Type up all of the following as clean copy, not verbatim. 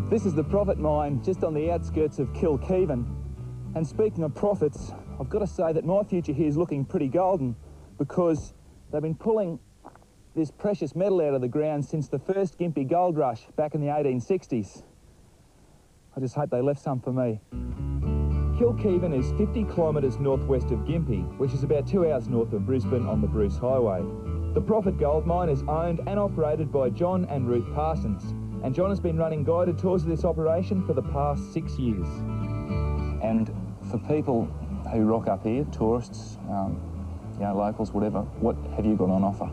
This is the Profit mine just on the outskirts of Kilkivan. And speaking of profits, I've got to say that my future here is looking pretty golden because they've been pulling this precious metal out of the ground since the first Gympie gold rush back in the 1860s. I just hope they left some for me. Kilkivan is 50 kilometres northwest of Gympie, which is about 2 hours north of Brisbane on the Bruce Highway. The Profit gold mine is owned and operated by John and Ruth Parsons, and John has been running guided tours of this operation for the past 6 years. And for people who rock up here, tourists, locals, whatever, what have you got on offer?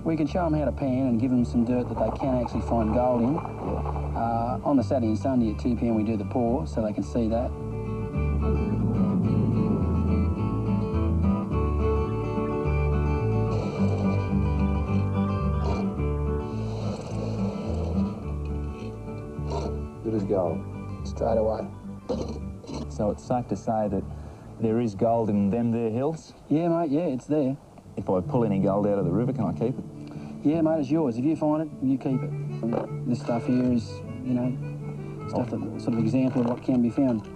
We can show them how to pan and give them some dirt that they can actually find gold in. On the Saturday and Sunday at 2 p.m. we do the pour so they can see that. Good as gold. Straight away. So it's safe to say that there is gold in them there hills? Yeah, mate, yeah, it's there. If I pull any gold out of the river, can I keep it? Yeah, mate, it's yours. If you find it, you keep it. This stuff here is, stuff that sort of example of what can be found.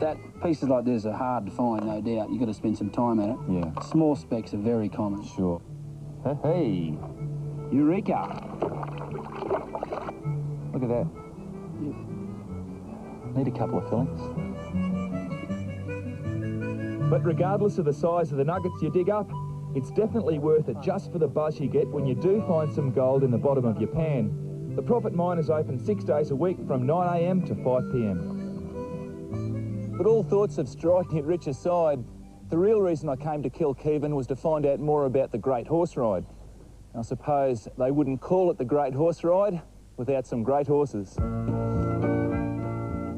That pieces like this are hard to find, no doubt. You've got to spend some time at it. Yeah. Small specks are very common. Sure. Hey, Eureka! Look at that. Need a couple of fillings. But regardless of the size of the nuggets you dig up, it's definitely worth it just for the buzz you get when you do find some gold in the bottom of your pan. The Profit mine is open 6 days a week from 9 a.m. to 5 p.m. But all thoughts of striking it rich aside, the real reason I came to Kilkivan was to find out more about the Great Horse Ride. I suppose they wouldn't call it the Great Horse Ride without some great horses.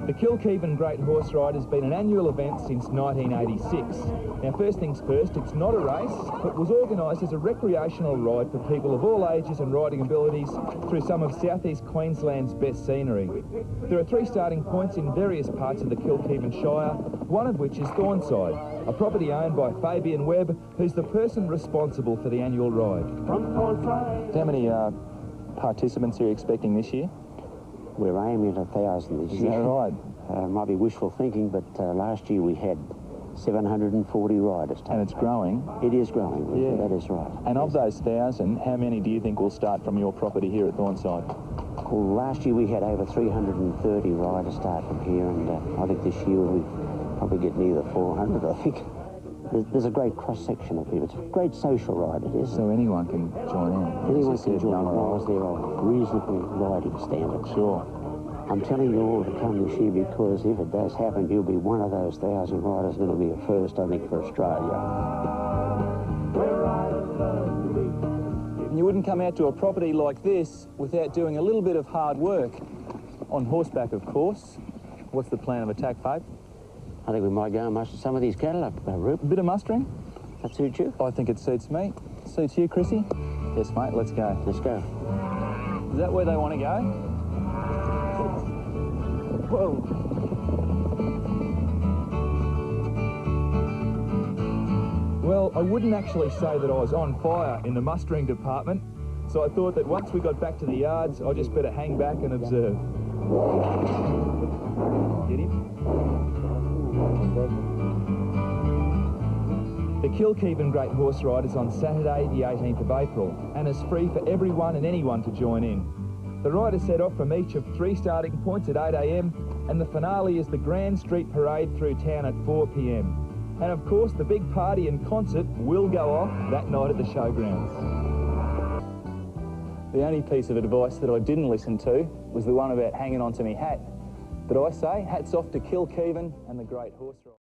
The Kilkivan Great Horse Ride has been an annual event since 1986. Now, first things first, it's not a race, but was organised as a recreational ride for people of all ages and riding abilities through some of southeast Queensland's best scenery. There are 3 starting points in various parts of the Kilkivan Shire, one of which is Thornside, a property owned by Fabian Webb, who's the person responsible for the annual ride. How many participants are you expecting this year? We're aiming at 1,000 this year. Is that right? Might be wishful thinking, but last year we had 740 riders. And it's growing? It is growing, yeah. That is right. And of those 1,000, how many do you think will start from your property here at Thornside? Well, last year we had over 330 riders start from here, and I think this year we probably get near the 400, I think. There's a great cross-section of people. It's a great social ride, it is. So anyone can join in? Anyone can join in, as long as they're of reasonable riding standards. Sure. I'm telling you all to come this year because if it does happen, you'll be one of those 1,000 riders, and it'll be a first, I think, for Australia. You wouldn't come out to a property like this without doing a little bit of hard work. On horseback, of course. What's the plan of attack, Fabe? I think we might go and muster some of these cattle up, Rupert. A bit of mustering? That suits you? I think it suits me. Suits you, Chrissy? Yes, mate, let's go. Let's go. Is that where they want to go? Whoa. Well, I wouldn't actually say that I was on fire in the mustering department, so I thought that once we got back to the yards, I just better hang back and observe. Get him? The Kilkivan Great Horse Ride is on Saturday the 18th of April and is free for everyone and anyone to join in. The ride is set off from each of 3 starting points at 8 a.m. and the finale is the Grand Street Parade through town at 4 p.m. And of course the big party and concert will go off that night at the showgrounds. The only piece of advice that I didn't listen to was the one about hanging on to me hat. But I say, hats off to Kilkivan and the Great Horse Ride.